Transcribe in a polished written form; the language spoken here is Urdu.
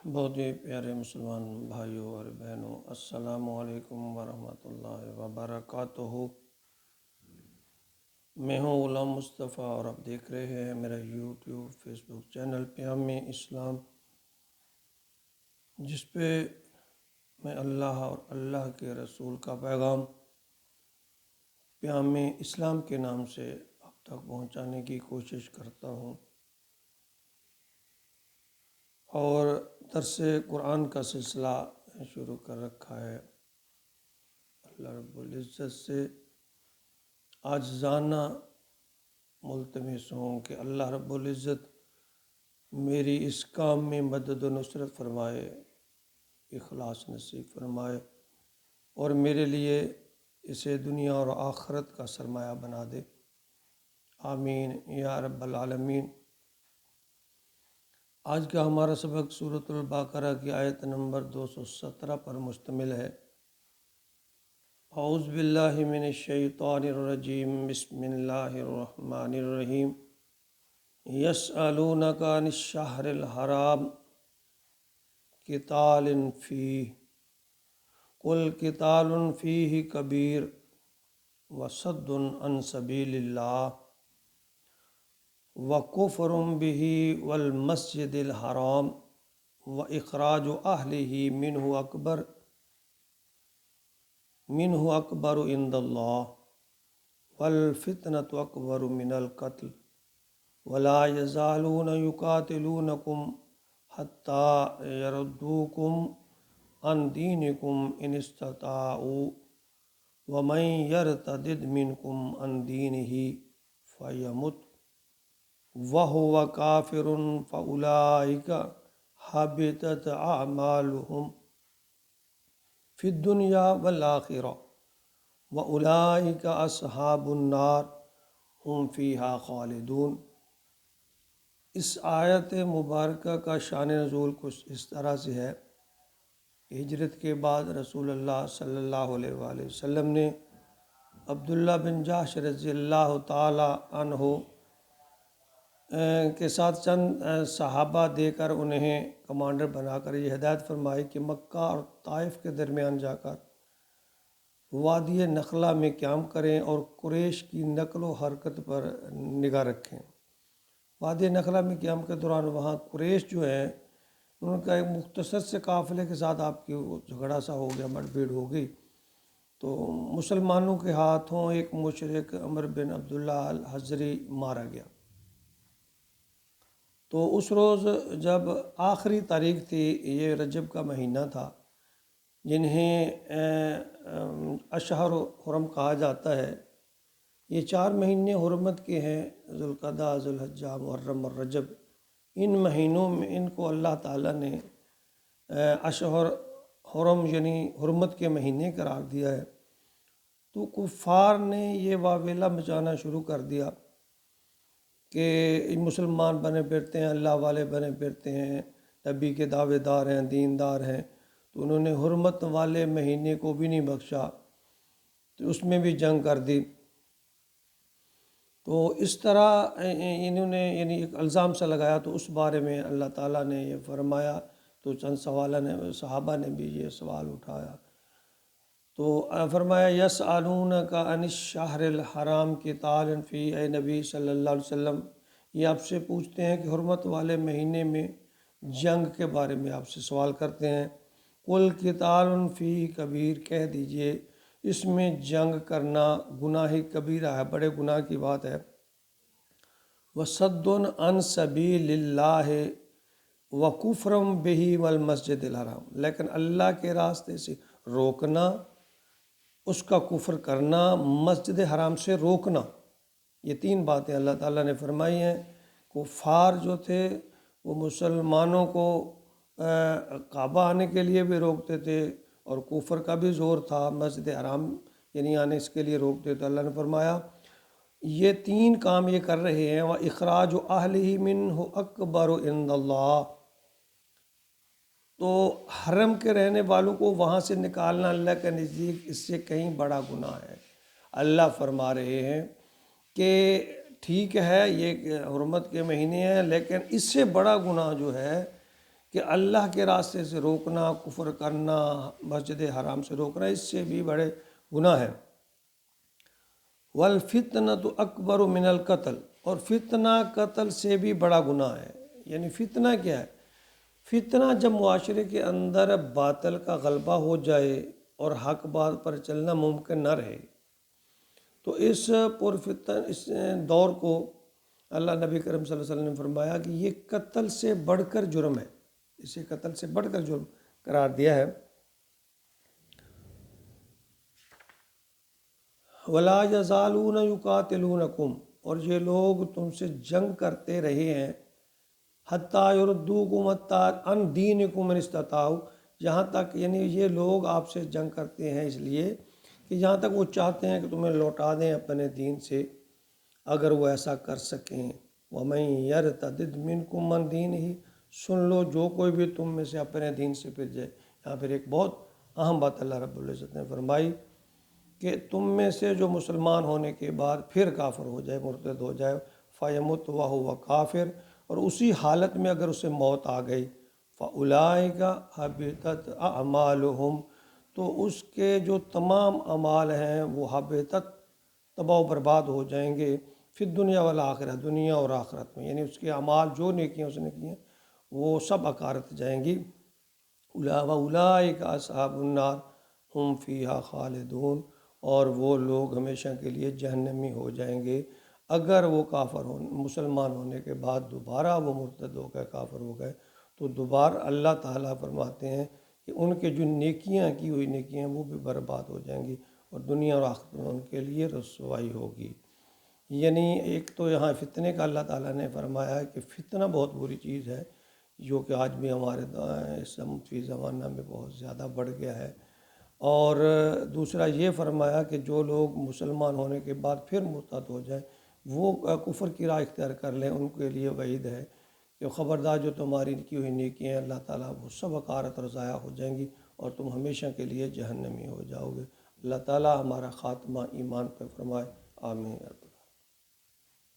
بہت ہی پیارے مسلمان بھائیوں اور بہنوں، السلام علیکم ورحمۃ اللہ وبرکاتہ۔ میں ہوں غلام مصطفیٰ اور آپ دیکھ رہے ہیں میرا یوٹیوب فیس بک چینل پیام اسلام، جس پہ میں اللہ اور اللہ کے رسول کا پیغام پیام اسلام کے نام سے آپ تک پہنچانے کی کوشش کرتا ہوں، اور درس قرآن کا سلسلہ شروع کر رکھا ہے۔ اللہ رب العزت سے عاجزانہ ملتمس ہوں کہ اللہ رب العزت میری اس کام میں مدد و نصرت فرمائے، اخلاص نصیب فرمائے، اور میرے لیے اسے دنیا اور آخرت کا سرمایہ بنا دے، آمین یا رب العالمین۔ آج کا ہمارا سبق سورۃ البقرہ کی آیت نمبر 217 پر مشتمل ہے۔ اعوذ باللہ من الشیطان الرجیم، بسم اللہ الرحمن الرحیم۔ یسألونک عن الشہر الحرام قتال فیہ قل قتال فیہ کبیر وصد عن سبیل اللہ وکفر بہ والمسجد الحرام واخراج اہلہ منہ اکبر عند اللہ والفتنۃ اکبر من القتل ولا یزالون یقاتلونکم حتی یردوکم عن دینکم ان استطاعوا ومن یرتدد منکم عن دینہ فیمت وہو کافر فاولئک حبطت اعمالہم فی الدنیا والآخرہ واولئک اصحاب النار ہم فیہا خالدون۔ اس آیت مبارکہ کا شان نزول کچھ اس طرح سے ہے کہ ہجرت کے بعد رسول اللہ صلی اللہ علیہ وآلہ وسلم نے عبداللہ بن جحش رضی اللہ تعالی عنہ کے ساتھ چند صحابہ دے کر انہیں کمانڈر بنا کر یہ ہدایت فرمائی کہ مکہ اور طائف کے درمیان جا کر وادی نخلہ میں قیام کریں اور قریش کی نقل و حرکت پر نگاہ رکھیں۔ وادی نخلہ میں قیام کے دوران وہاں قریش جو ہیں، ان کا ایک مختصر سے قافلے کے ساتھ آپ کی جھگڑا سا ہو گیا، مٹ بھیڑ ہو گئی، تو مسلمانوں کے ہاتھوں ایک مشرک عمر بن عبداللہ الحضری مارا گیا۔ تو اس روز جب آخری تاریخ تھی، یہ رجب کا مہینہ تھا، جنہیں اشہر حرم کہا جاتا ہے۔ یہ 4 مہینے حرمت کے ہیں، ذوالقعدہ، ذوالحجہ، محرم اور رجب۔ ان مہینوں میں ان کو اللہ تعالیٰ نے اشہر حرم یعنی حرمت کے مہینے قرار دیا ہے۔ تو کفار نے یہ واویلا مچانا شروع کر دیا کہ مسلمان بنے پھرتے ہیں، اللہ والے بنے پھرتے ہیں، نبی کے دعوے دار ہیں، دیندار ہیں، تو انہوں نے حرمت والے مہینے کو بھی نہیں بخشا، تو اس میں بھی جنگ کر دی۔ تو اس طرح انہوں نے یعنی ایک الزام سے لگایا، تو اس بارے میں اللہ تعالیٰ نے یہ فرمایا، تو چند صحابہ نے بھی یہ سوال اٹھایا، تو فرمایا یسألونک عن الشہر الحرام قتال فیہ، اے نبی صلی اللہ علیہ وسلم، یہ آپ سے پوچھتے ہیں کہ حرمت والے مہینے میں جنگ کے بارے میں آپ سے سوال کرتے ہیں۔ قل قتال فیہ کبیر، کہہ دیجئے اس میں جنگ کرنا گناہ کبیرہ ہے، بڑے گناہ کی بات ہے۔ وصد عن سبیل اللہ وکفر بہ والمسجد الحرام، لیکن اللہ کے راستے سے روکنا، اس کا کفر کرنا، مسجد حرام سے روکنا، یہ 3 باتیں اللہ تعالیٰ نے فرمائی ہیں۔ کفار جو تھے وہ مسلمانوں کو کعبہ آنے کے لیے بھی روکتے تھے، اور کفر کا بھی زور تھا، مسجد حرام یعنی آنے اس کے لیے روکتے تھے۔ اللہ نے فرمایا یہ 3 کام یہ کر رہے ہیں، وَإِخْرَاجُ أَهْلِهِ مِنْهُ أَكْبَرُ عِنْدَ اللَّهِ، تو حرم کے رہنے والوں کو وہاں سے نکالنا اللہ کے نزدیک اس سے کہیں بڑا گناہ ہے۔ اللہ فرما رہے ہیں کہ ٹھیک ہے یہ حرمت کے مہینے ہیں، لیکن اس سے بڑا گناہ جو ہے کہ اللہ کے راستے سے روکنا، کفر کرنا، مسجد حرام سے روکنا، اس سے بھی بڑے گناہ ہیں۔ والفتنۃ اکبر من القتل، اور فتنہ قتل سے بھی بڑا گناہ ہے۔ یعنی فتنہ کیا ہے؟ فتنہ جب معاشرے کے اندر باطل کا غلبہ ہو جائے اور حق بات پر چلنا ممکن نہ رہے، تو اس پرفتن اس دور کو اللہ نبی کریم صلی اللہ علیہ وسلم نے فرمایا کہ یہ قتل سے بڑھ کر جرم ہے، اسے قتل سے بڑھ کر جرم قرار دیا ہے۔ وَلَا يَزَالُونَ يُقَاتِلُونَكُمْ، اور یہ لوگ تم سے جنگ کرتے رہے ہیں، حَتَّى يُرُدُّوكُمْ عَنْ دِينِكُمْ إِنِ اسْتَطَاعُوا، یہاں تک یعنی یہ لوگ آپ سے جنگ کرتے ہیں اس لیے کہ جہاں تک وہ چاہتے ہیں کہ تمہیں لوٹا دیں اپنے دین سے، اگر وہ ایسا کر سکیں۔ وَمَن يَرْتَدِدْ مِنْكُمْ عَنْ دِينِهِ، سن لو جو کوئی بھی تم میں سے اپنے دین سے پھر جائے۔ یہاں پھر ایک بہت اہم بات اللہ رب العزت نے فرمائی کہ تم میں سے جو مسلمان ہونے کے بعد پھر کافر ہو جائے، مرتد ہو جائے، فَيَمُتْ وَهُوَ کافر، اور اسی حالت میں اگر اسے موت آ گئی، فَأُولَٰئِكَ حَبِطَتْ أَعْمَالُهُمْ، تو اس کے جو تمام اعمال ہیں وہ حبطت، تباہ و برباد ہو جائیں گے، فی الدنیا والآخرہ، دنیا اور آخرت میں، یعنی اس کے اعمال جو نیکیاں اس نے کی ہیں وہ سب اکارت جائیں گی۔ وَأُولَٰئِكَ أَصْحَابُ النَّارِ هُمْ فِيهَا خَالِدُونَ، اور وہ لوگ ہمیشہ کے لیے جہنمی ہو جائیں گے اگر وہ کافر مسلمان ہونے کے بعد دوبارہ وہ مرتد ہو گئے، کافر ہو گئے، تو دوبارہ اللہ تعالیٰ فرماتے ہیں کہ ان کے جو نیکیاں کی ہوئی نیکیاں وہ بھی برباد ہو جائیں گی، اور دنیا اور آخرت میں ان کے لیے رسوائی ہوگی۔ یعنی ایک تو یہاں فتنے کا اللہ تعالیٰ نے فرمایا ہے کہ فتنہ بہت بری چیز ہے، جو کہ آج بھی ہمارے اس فی زمانہ میں بہت زیادہ بڑھ گیا ہے۔ اور دوسرا یہ فرمایا کہ جو لوگ مسلمان ہونے کے بعد پھر مرتد ہو جائیں، وہ کفر کی راہ اختیار کر لیں، ان کے لیے وعید ہے کہ خبردار جو تمہاری کی ہوئی نیکی ہیں اللہ تعالیٰ وہ سب اکارت اور ضائع ہو جائیں گی، اور تم ہمیشہ کے لیے جہنمی ہو جاؤ گے۔ اللہ تعالیٰ ہمارا خاتمہ ایمان پہ فرمائے، آمین۔